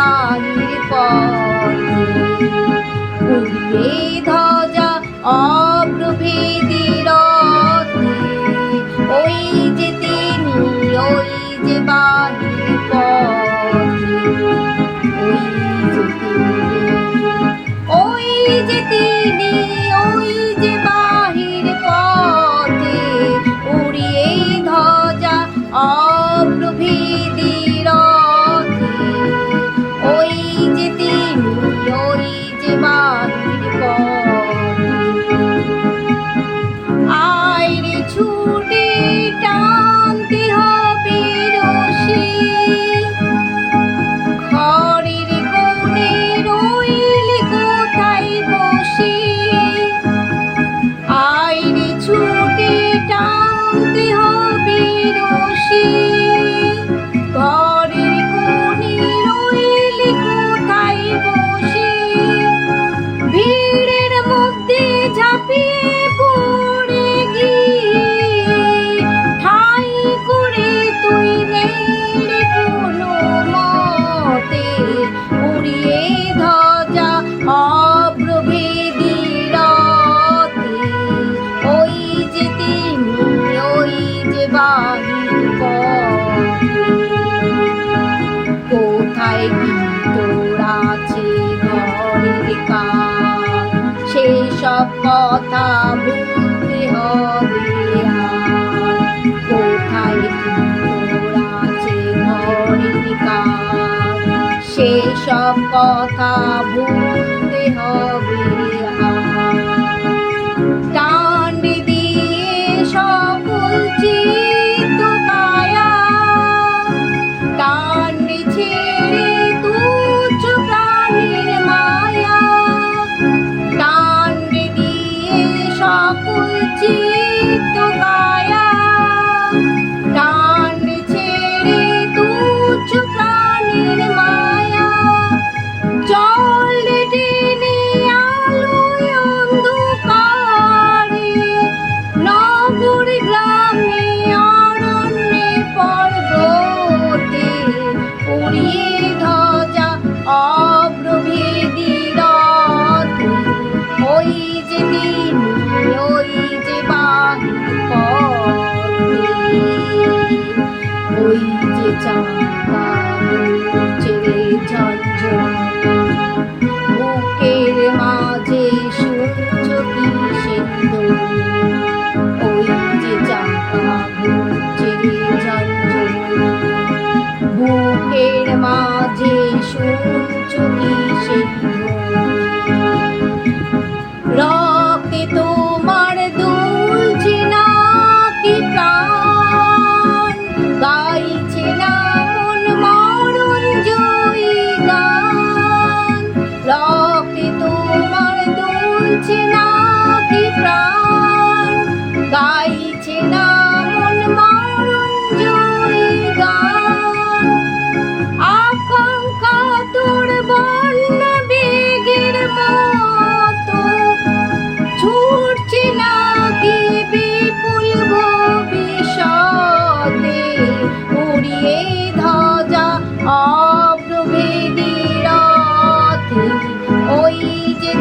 বাহির পথে উড়িয়ে ধ্বজা অপ্রভেদী রথে। ওই যে তিনি, ওই যে বাহির পথে, ওই যে তিনি, ওই যে বাহির পথে উড়িয়ে ধ্বজা অপ্রভেদী রথে। ওই যে তিনি, ওই যে বাহির পথে। আইরে ছুটে টানতে হবে রশি, ঘরের কোণে রইলি কোথায় বসি। আইরে ছুটে টানতে হবে রশি, ঘরের কোণে রইলি কোথায় বসি। ভিড়ের মধ্যে ঝাঁপিয়ে পড়ে গিয়ে ঠাই করে তুই নেই রে কোনো মতে। উড়িয়ে ধ্বজা অপ্রভেদী রথে। ওই যে তিনি, ওই যে বাহির পথে। কোথায় কি তোর আছে ঘরের কাজ, সেসব কথা ভুলতে হবে আর। কোথায় কি তোর আছে ঘরের কাজ, সেসব কথা ভুলতে হবে আর। টান দিয়ে সকল চিত্ত কায়া, টান ছেড়ে তুচ্ছ প্রাণীর মায়া। টান দিয়ে সকল চিত্ত কায়া, টান ছেড়ে তুচ্ছ প্রাণীর মায়া। চল টেনে আলোয় অন্ধকারে, নগর গ্রামে অরণ্যে পর্বতে। উড়িয়ে ধ্বজা অপ্রভেদী রথে। ওই যে তিনি, ওই যে বাহির পথে। ওই যে চাকা ছেড়ে ঝঞ্ঝন, বুকের মাঝে শুনছ কি সেন্দুর। ওই যে চাকা ছেড়ে ঝঞ্ঝন, বুকের মাঝে শুনছ কি সেন্দুর। রক্তে তোমার দুলছে না কি প্রাণ, গাইছে না মন মরণ জয়ী গান। রক্তে তোমার দুলছে না কি প্রাণ, গাইছে না মন মরণ জয়ী গান। আকাঙ্ক্ষা তোর বন্য বেগের মতো ছুটছে না কি বিপুল ভবিষ্যতে। উড়িয়ে ধ্বজা অপ্রভেদী রথে। ওই যে